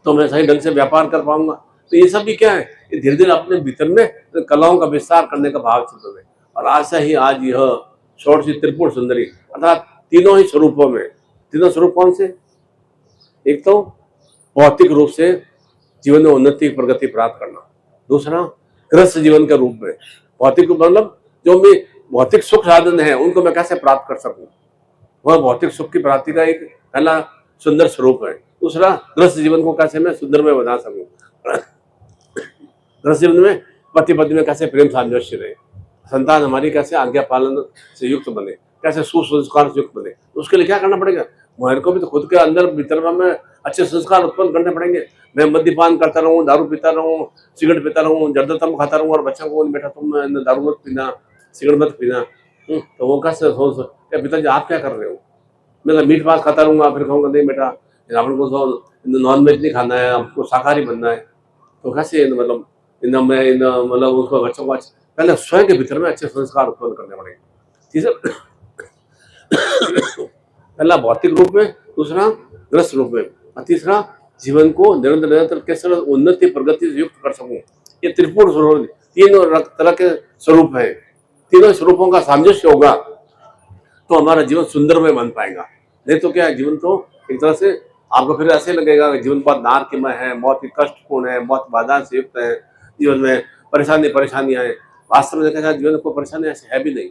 तो मैं सही ढंग से व्यापार कर पाऊंगा। तो ये सब भी क्या है, ये धीरे धीरे अपने भीतर में कलाओं का विस्तार करने का भाव चिंतन है। और ऐसा ही आज यह षोडशी त्रिपुर सुंदरी, अर्थात तीनों ही स्वरूपों में, तीनों स्वरूप कौन से? एक तो भौतिक रूप से जीवन में उन्नति प्रगति प्राप्त करना, दूसरा गृहस्थ जीवन के रूप में, भौतिक मतलब जो भी भौतिक सुख साधन है उनको मैं कैसे प्राप्त कर सकूं, वह भौतिक सुख की प्राप्ति का एक पहला सुंदर स्वरूप है। दूसरा, गृहस्थ जीवन को कैसे मैं सुंदर में बना सकूं, गृहस्थ जीवन में पति पत्नी में कैसे प्रेम सामंजस्य रहे, संतान हमारी कैसे आज्ञा पालन से युक्त बने, कैसे सुसंस्कार से युक्त बने। तो उसके लिए क्या करना पड़ेगा? मेरे को भी तो खुद के अंदर भीतर में अच्छे संस्कार उत्पन्न करने पड़ेंगे। मैं मद्यपान करता रहूँ, दारू पीता रहूँ, सिगरेट पीता रहूँ, जर्दा तंबाकू खाता रहूँ, और बच्चों को बेटा तुम दारू मत पीना, सिगरेट मत पीना, तो वो कैसे सोच, क्या पिताजी आप क्या कर रहे हो? मैं मीट मांस खाता रहूँगा, फिर कहूँगा नहीं बेटा अपन को नॉन वेज नहीं खाना है, आपको शाकाहारी बनना है, तो कैसे मतलब मतलब उसको बच्चों को पहले स्वयं के भीतर में अच्छे संस्कार उत्पन्न करने पड़ेंगे। तीसरा, पहला भौतिक रूप में, दूसरा गृहस्थ रूप में, और तीसरा जीवन को निरंतर निरंतर किस तरह उन्नति प्रगति से युक्त कर सकूं। ये त्रिपुर स्वरूप, तीन तरह के स्वरूप है, तीनों स्वरूपों का सामंजस्य होगा तो हमारा जीवन सुंदर में बन पाएगा। नहीं तो क्या है, जीवन तो एक तरह से आपको फिर ऐसे लगेगा कि जीवन बहुत नारकीमय है, बहुत ही कष्टपूर्ण है, बहुत बाधा से युक्त है, जीवन में परेशानियां हैं। वास्तव में देखा जाए जीवन में कोई परेशानी ऐसी है भी नहीं।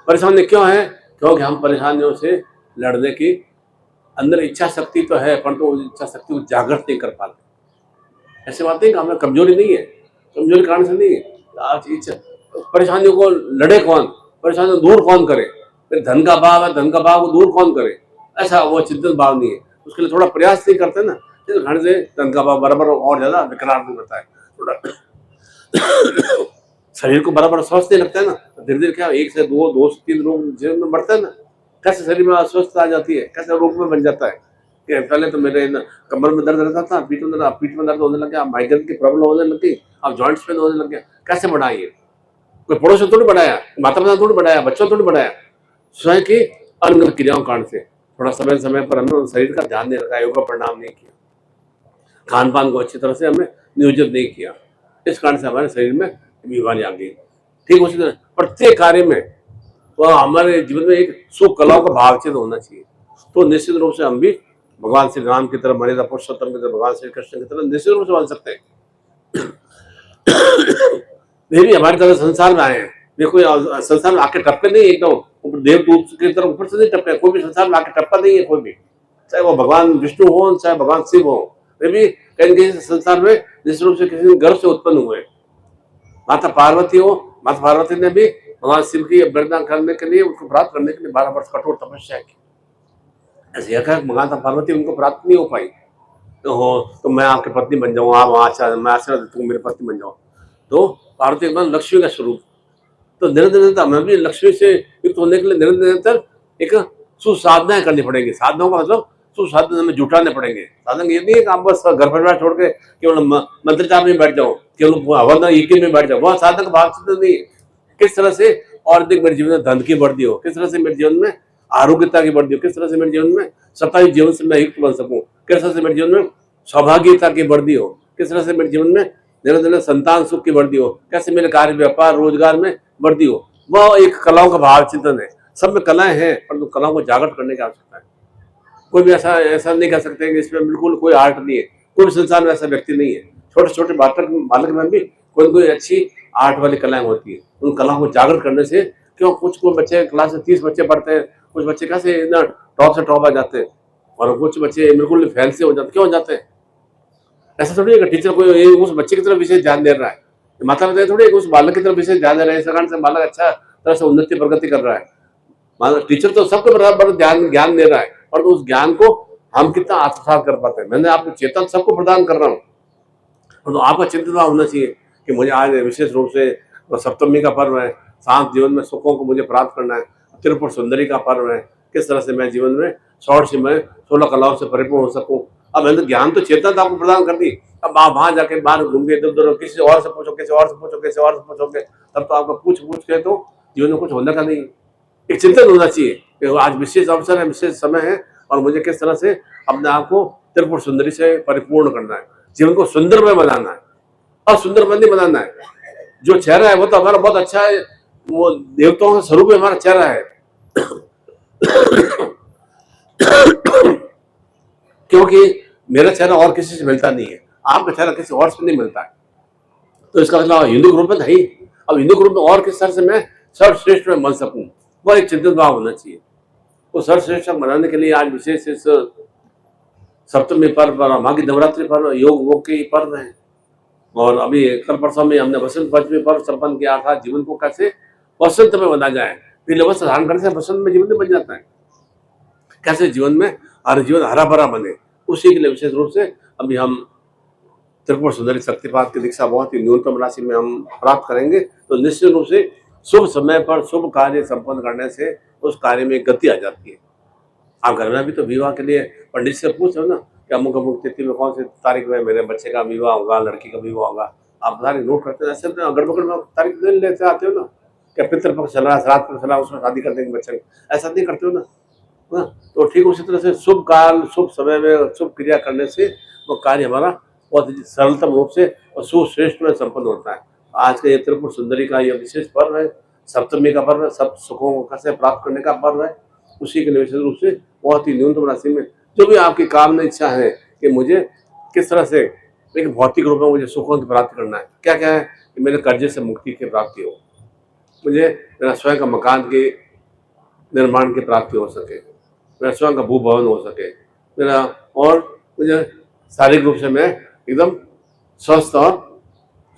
परेशानी क्यों है? क्योंकि हम परेशानियों से लड़ने की अंदर इच्छा शक्ति तो है, परंतु उस इच्छा शक्ति को जागृत नहीं कर पाते। ऐसी बात नहीं कि हमें कमजोरी नहीं है, कमजोरी कारण से नहीं है। आज इच्छा, परेशानियों को लड़े कौन, परेशानियों दूर कौन करे? फिर धन का भाव है, धन का भाव को दूर कौन करे? ऐसा वो चिंतन भाव नहीं है, उसके लिए थोड़ा प्रयास नहीं करते ना, इस घर से धन का भाव बराबर और ज्यादा विकराल नहीं होता है। थोड़ा शरीर को बराबर स्वस्थ नहीं लगता है ना, तो धीरे धीरे क्या 1 से 2, 2 से 3 रोग जीवन में बढ़ता है ना। कैसे शरीर में अस्वस्थता आ जाती है, कैसे रोग में बन जाता है कि पहले तो मेरे ना कमर में दर्द रहता था, पीठ में दर्द होने लग गया, माइग्रेन की प्रॉब्लम होने लग गई, अब जॉइंट्स पेन होने लग गया। कैसे बढ़ा ये? कोई पड़ोस ने थोड़ी बढ़ाया, माता पिता थोड़ी बढ़ाया, बच्चों ने थोड़ी बढ़ाया, स्वयं की अंग क्रियाओं कारण से। थोड़ा समय समय पर हमने शरीर का ध्यान नहीं रखा, योगा प्रणाम नहीं किया, खान पान को अच्छी तरह से हमने नियोजित नहीं किया, इस कारण से हमारे शरीर में बीमारी आ गई। ठीक उसी तरह प्रत्येक कार्य में वह हमारे जीवन में एक सुख कलाओं का भावचित होना चाहिए। तो निश्चित रूप से हम भी भगवान श्री राम की तरह, मर्यादा पुरुषोत्तम की तरह, भगवान श्री कृष्ण की तरह निश्चित रूप से बन सकते हैं। वे भी हमारी तरह संसार में आए हैं, वे कोई संसार में आके टपके नहीं एकदम देवदूत की तरह ऊपर से नहीं टपके, कोई भी संसार में आके टपका नहीं है कोई भी, चाहे वो भगवान विष्णु हो चाहे भगवान शिव हो, वे भी कहीं कहीं संसार में निश्चित रूप से किसी गर्भ से उत्पन्न हुए। माता पार्वती हो, माता पार्वती ने भी भगवान शिव की वरदान करने के लिए, उसको प्राप्त करने के लिए 12 वर्ष कठोर तपस्या की। ऐसे माता पार्वती उनको प्राप्त नहीं हो पाई, तो मैं आपकी पत्नी बन जाऊँ, आप अच्छा मैं आशीर्वाद देता हूँ मेरी पत्नी बन जाओ। तो पार्वती के बाद लक्ष्मी का स्वरूप, तो निरंतर निरंतर हमें भी लक्ष्मी से युक्त होने के लिए निरंतर निरंतर एक सुसाधनाएं करनी पड़ेगी। साधनाओं का मतलब सुसाधन हमें जुटाने पड़ेंगे। साधन ये नहीं है कि आप बस घर परिवार छोड़ के केवल मंत्र जाप में बैठ जाओ, केवल हवन यकीन में बैठ जाओ, वह साधन का भाव चिंतन नहीं है। किस तरह से और अधिक मेरे जीवन में धन की वृद्धि हो, किस तरह से मेरे जीवन में आरोग्यता की वृद्धि हो, किस तरह से मेरे जीवन में सफाई जीवन से मैं युक्त बन सकूं, किस तरह से मेरे जीवन में सौभाग्यता की वृद्धि हो, किस तरह से मेरे जीवन में निरंतर संतान सुख की वृद्धि हो, कैसे मेरे कार्य व्यापार रोजगार में वृद्धि हो। वह एक कलाओं का भाव चिंतन है। सब में कलाएं हैं, परंतु कलाओं को जागृत करने की आवश्यकता है। कोई भी ऐसा नहीं कह सकते कि इसमें बिल्कुल कोई आर्ट नहीं है, कोई भी संसार में ऐसा व्यक्ति नहीं है। छोटे छोटे बालक में भी कोई कोई अच्छी आर्ट वाली कलाएं होती है। उन कलाओं को जागृत करने से क्यों कुछ बच्चे क्लास में 30 बच्चे पढ़ते हैं, कुछ बच्चे कैसे इतना टॉप से टॉप आ जाते हैं और कुछ बच्चे बिल्कुल फेल से हो जाते, क्यों हो जाते हैं? ऐसा थोड़ी है कि टीचर कोई उस बच्चे की तरफ विशेष ध्यान दे रहा है, माता पिता थोड़ी उस बालक की तरफ विशेष ध्यान दे रहे हैं, इस कारण से बालक अच्छा तरह से उन्नति प्रगति कर रहा है। टीचर तो सबके बराबर ज्ञान दे रहा है, और उस ज्ञान को हम कितना आत्मसात कर पाते हैं। मैंने आपको चेतन सबको प्रदान कर रहा हूँ, तो आपका चिंतन होना चाहिए कि मुझे आज विशेष रूप से सप्तमी का पर्व है, शांत जीवन में सुखों को मुझे प्राप्त करना है, त्रिपुर सुंदरी का पर्व है, किस तरह से मैं जीवन में 16 कलाओं से परिपूर्ण हो सकूं। अब मैंने ज्ञान तो चेतना आपको प्रदान कर दी, अब आप वहां जाके बाहर घूम के इधर उधर किसी और से पूछो, किसी और से पूछो, किसी और से पूछोगे, तब तो आपका पूछ के तो जीवन में कुछ होने का नहीं। एक चिंतन होना चाहिए कि आज विशेष अवसर है, विशेष समय है, और मुझे किस तरह से अपने आप को त्रिपुर सुंदरी से परिपूर्ण करना है, जीवन को सुंदरमय बनाना है और सुंदरमय नहीं बनाना है। जो चेहरा है वो तो हमारा बहुत अच्छा है, वो देवताओं का स्वरूप हमारा चेहरा है क्योंकि मेरा चेहरा और किसी से मिलता नहीं है, आपका चेहरा किसी और से नहीं मिलता है। तो इसका मतलब हिंदू ग्रुप में नहीं, अब हिंदू ग्रुप में और किस तरह से मैं सर्वश्रेष्ठ में बन सकूं, वह एक चिंतन भाव होना चाहिए। तो सर्वश्रेष्ठ बनाने के लिए आज विशेष इस सप्तमी पर्व और माघी नवरात्रि पर्व योग के पर्व है, और अभी कल परसों में हमने वसंत पंचमी पर्व संपन्न किया था। जीवन को कैसे वसंत में बना जाए, पीले वस्त्र धारण करने से वसंत में जीवन में बन जाता है, कैसे जीवन में हर जीवन हरा भरा बने, उसी के लिए विशेष रूप से अभी हम त्रिपुर सुंदरी शक्तिपात की दीक्षा बहुत ही न्यूनतम राशि में हम प्राप्त करेंगे। तो निश्चित रूप से शुभ समय पर शुभ कार्य संपन्न करने से उस कार्य में गति आ जाती है। आप घर में भी तो विवाह के लिए पंडित से पूछो ना कि अमुक अमुक तिथि में कौन सी तारीख में मेरे बच्चे का विवाह होगा, लड़की का विवाह होगा, आप तारीख नोट करते हैं। ऐसे गड़बड़ में तारीख नहीं लेते आते हो ना, क्या पितृपक्ष चल रहा है, श्राद्ध पक्ष चल रहा है, उसमें शादी कर देंगे बच्चे, ऐसा नहीं करते हो ना। तो ठीक उसी तरह से शुभ काल शुभ समय में शुभ क्रिया करने से वो कार्य हमारा बहुत ही सरलतम रूप से और सुश्रेष्ठ में संपन्न होता है। आज का ये त्रिपुर सुंदरी का यह विशेष पर्व है, सप्तमी का पर्व है, सब सुखों को कैसे प्राप्त करने का पर्व है, उसी के लिए विशेष रूप से बहुत ही न्यूनतम राशि में जो भी आपकी कामना इच्छा है कि मुझे किस तरह से एक भौतिक रूप में मुझे सुखों की प्राप्ति करना है, क्या क्या है कि मेरे कर्जे से मुक्ति की प्राप्ति हो, मुझे मेरा स्वयं का मकान के निर्माण की प्राप्ति हो सके, मेरा स्वयं का भूभवन हो सके, मेरा और मुझे शारीरिक रूप से मैं एकदम स्वस्थ और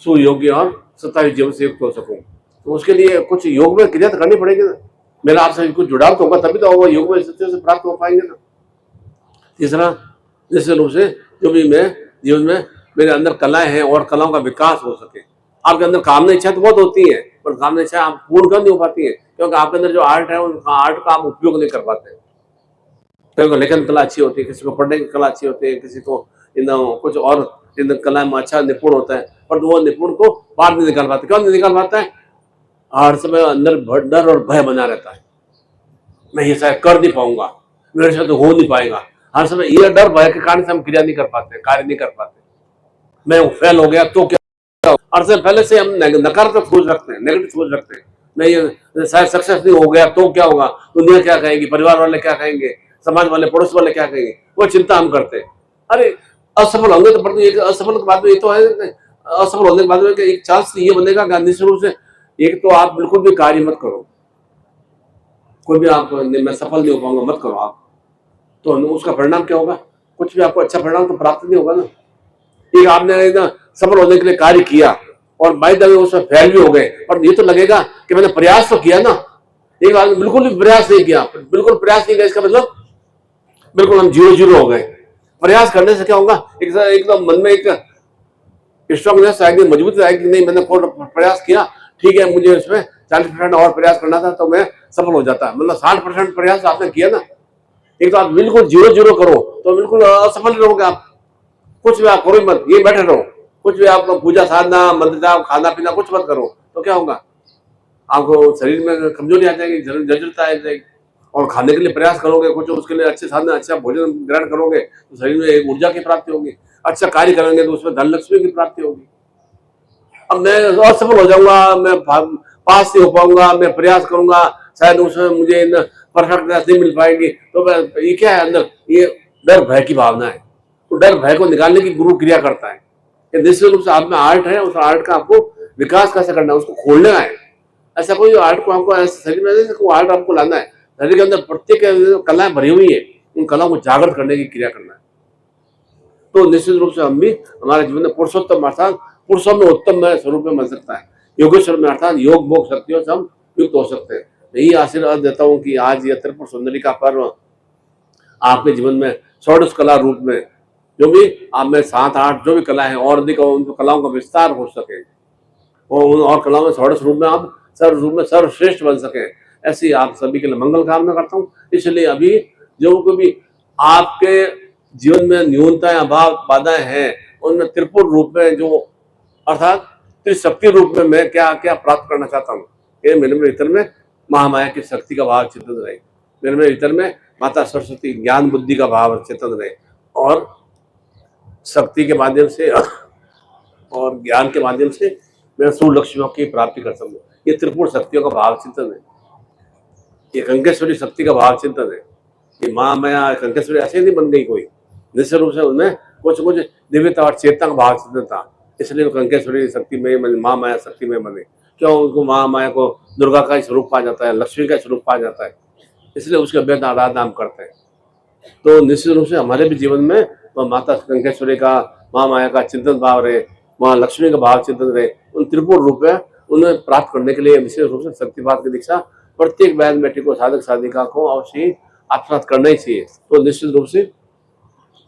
सुयोग्य और सत्तावी जीवन से युक्त हो सकूं। तो उसके लिए कुछ योग में क्रिया तो करनी पड़ेगी ना, मेरा आपसे कुछ जुड़ाव तो होगा तभी तो वो योग में स्थितियों से प्राप्त हो पाएंगे ना। तीसरा, निश्चित रूप से जो भी मैं जीवन में मेरे अंदर कलाएं हैं और कलाओं का विकास हो सके, आपके अंदर कामना इच्छा तो बहुत होती है, पर कामना इच्छा आप पूर्ण कर नहीं हो पाती है, क्योंकि आपके अंदर जो आर्ट है उस आर्ट का आप उपयोग नहीं कर पाते। किसी को लेखन कला अच्छी होती है, किसी को पढ़ने की कला अच्छी होती है, किसी को कुछ और कला में अच्छा निपुण होता है, पर वो निपुण को बाहर नहीं निकाल पाते। क्यों नहीं निकाल पाता है? हर समय अंदर डर और भय बना रहता है, मैं ये शायद कर नहीं पाऊंगा, मेरे से तो हो नहीं पाएगा। हर समय ये डर भय के कारण से हम क्रिया नहीं कर पाते, कार्य नहीं कर पाते। मैं फेल हो गया तो क्या, और से पहले से हम नकारात्मक सोच रखते हैं, नेगेटिव सोच रखते हैं। मैं ये शायद सक्सेस नहीं हो गया तो क्या होगा, दुनिया क्या कहेगी, परिवार वाले क्या कहेंगे, समाज वाले, पड़ोस वाले क्या कहेंगे, वो चिंता हम करते हैं। अरे असफल होंगे तो, परंतु एक असफल के बाद में ये तो है, असफल होने के बाद में एक चांस ये बनेगा गांधी शुरू से, एक तो आप बिल्कुल भी कार्य मत करो, कोई भी आप मैं सफल नहीं हो पाऊंगा मत करो आप, तो उसका परिणाम क्या होगा, कुछ भी आपको अच्छा परिणाम तो प्राप्त नहीं होगा ना। एक आपने सफल होने के लिए कार्य किया और बाई द वे उसमें फेल भी हो गए, और ये तो लगेगा कि मैंने प्रयास तो किया ना। एक आदमी बिल्कुल भी प्रयास नहीं किया, बिल्कुल प्रयास नहीं किया, इसका मतलब बिल्कुल हम 0-0 हो गए। प्रयास करने से क्या होगा, एकदम मन में एक स्ट्रॉन्गनेस आएगी, मजबूती आएगी, नहीं मैंने प्रयास किया, ठीक है, मुझे इसमें 40% और प्रयास करना था तो मैं सफल हो जाता। मतलब 60% प्रयास आपने किया ना। एक तो आप बिल्कुल 0-0 करो तो बिल्कुल असफल रहोगे आप, कुछ भी आप करो मत, ये बैठे रहो, कुछ भी आप पूजा साधना, मंत्र जाप, खाना पीना कुछ मत करो, तो क्या होगा, आपको शरीर में कमजोरी आ जाएगी, जर्जरता आ जाएगी। और खाने के लिए प्रयास करोगे, कुछ उसके लिए अच्छे साधना, अच्छा भोजन ग्रहण करोगे तो शरीर में एक ऊर्जा की प्राप्ति होगी, अच्छा कार्य करेंगे तो उसमें धन लक्ष्मी की प्राप्ति होगी। अब मैं असफल हो जाऊंगा, मैं पास नहीं हो पाऊंगा, मैं प्रयास करूंगा, शायद उसमें मुझे परफेक्टनेस नहीं मिल पाएगी, तो ये क्या है अंदर, ये डर भय की भावना है। तो डर भय को निकालने की गुरु क्रिया करता है। निश्चित रूप से आप में आर्ट है, उस आर्ट का आपको विकास कैसे करना है, उसको खोलना है। ऐसा कोई आर्ट को आपको शरीर में आर्ट आपको लाना है, शरीर के अंदर प्रत्येक कलाएं भरी हुई है, उन कलाओं को जागृत करने की क्रिया करना है। तो निश्चित रूप से हम भी हमारे जीवन में पुरुषोत्तम अर्थात पुरुषों में उत्तम स्वरूप में बन सकता है, योगेश्वर में अर्थात योग भोग शक्तियों से हम युक्त हो सकते हैं। यही आशीर्वाद देता हूँ कि आज यह त्रिपुर सुंदरी का पर्व आपके जीवन में षोडश कला रूप में, जो भी आप में 7-8 जो भी कला है और अधिक उन कलाओं का विस्तार हो सके, और कलाओं में षोडश रूप में आप सर्व रूप में सर्वश्रेष्ठ बन सके, ऐसी आप सभी के लिए मंगल कामना करता हूँ। इसलिए अभी जो भी आपके जीवन में न्यूनताएं, अभाव, बाधाएं हैं, उनमें त्रिपुर रूप में जो अर्थात त्रिशक्ति रूप में मैं क्या क्या प्राप्त करना चाहता हूँ, ये मेरे भीतर में महामाया की शक्ति का भाव चिंतन रहे, मेरे भीतर में माता सरस्वती ज्ञान बुद्धि का भाव चिंतन रहे, और शक्ति के माध्यम से और ज्ञान के माध्यम से मैं सूर्य लक्ष्मियों की प्राप्ति कर सकूँ। ये त्रिपुर शक्तियों का भाव चिंतन है, ये कंकेश्वरी शक्ति का भाव चिंतन है। ये माँ माया कंकेश्वरी ऐसे नहीं बन गई कोई, निश्चित रूप से उनमें कुछ कुछ दिव्यता और चेतना का भाव चिंतन था, इसलिए वो कंकेश्वरी शक्ति में माँ माया शक्ति में बने। क्यों, उनको माँ माया को दुर्गा का स्वरूप पाया जाता है, लक्ष्मी का स्वरूप पाया जाता है, इसलिए उसके अभ्यर्थ आराधना हम करते हैं। तो निश्चित रूप से हमारे भी जीवन में वह माता कंकेश्वरी का, माँ माया का चिंतन भाव रहे, माँ लक्ष्मी का भाव चिंतन रहे, उन त्रिपुर रूप है उन्हें प्राप्त करने के लिए विशेष रूप से शक्तिपात की दीक्षा प्रत्येक बहन बेटी को, साधक साधिका को अवश्य ही आत्मसात करना ही चाहिए। तो निश्चित रूप से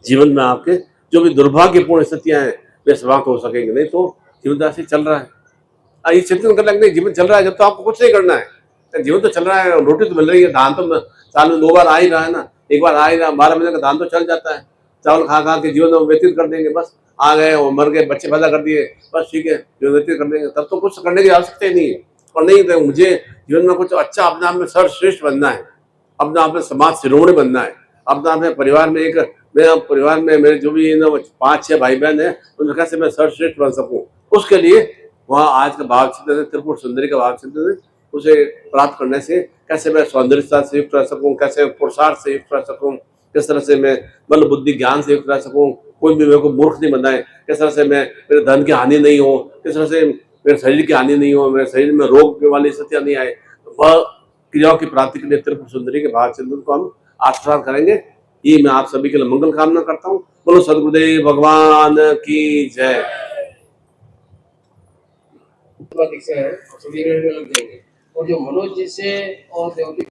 जीवन में आपके जो भी दुर्भाग्यपूर्ण स्थितियां हैं वे समाप्त हो सकेंगे, नहीं तो जीवन राशि चल रहा है, ये चिंतन कर लगने जीवन चल रहा है, जब तो आपको कुछ नहीं करना है, जीवन तो चल रहा है, रोटी तो मिल रही है, धान तो साल में 2 बार आ ही रहा है ना, एक बार आ ही रहा, 12 महीने का धान तो चल जाता है, चावल खा खा के जीवन में व्यतीत कर देंगे, बस आ गए और मर गए, बच्चे पैदा कर दिए, बस ठीक है जीवन व्यतीत कर देंगे, तब तो कुछ करने की आवश्यकता ही नहीं है। और नहीं तो मुझे जीवन में कुछ अच्छा अपने आप में सर्वश्रेष्ठ बनना है, अपने आप में समाज शिरोमणि बनना है, अपने आप में परिवार में एक, मेरा परिवार में मेरे जो भी 5-6 भाई बहन है उनमें कैसे मैं सर्वश्रेष्ठ बन सकूं, उसके लिए वहाँ आज का भाव चिंतन है, त्रिपुर सुंदरी का भाव चिंतन है, उसे प्राप्त करने से कैसे मैं सौंदर्यता से युक्त रह सकूं, कैसे पुरुषार्थ से युक्त रह सकूं, किस तरह से मैं बल बुद्धि ज्ञान से युक्त रह सकूं, कोई भी मेरे को मूर्ख नहीं बनाए, किस तरह से मैं मेरे धन की हानि नहीं हो, किस तरह से मेरे शरीर की हानि नहीं हो, मेरे शरीर में रोग वाली स्थितियां नहीं आए, वह क्रियाओं की प्राप्ति के लिए त्रिपुर सुंदरी के भाव चिंतन को हम आत्मसात करेंगे। ये मैं आप सभी के लिए मंगल कामना करता हूँ। बोलो सदगुरुदेव भगवान की जय। दीक्षा है, सभी लग जाएंगे, और जो मनोज जी से और देवती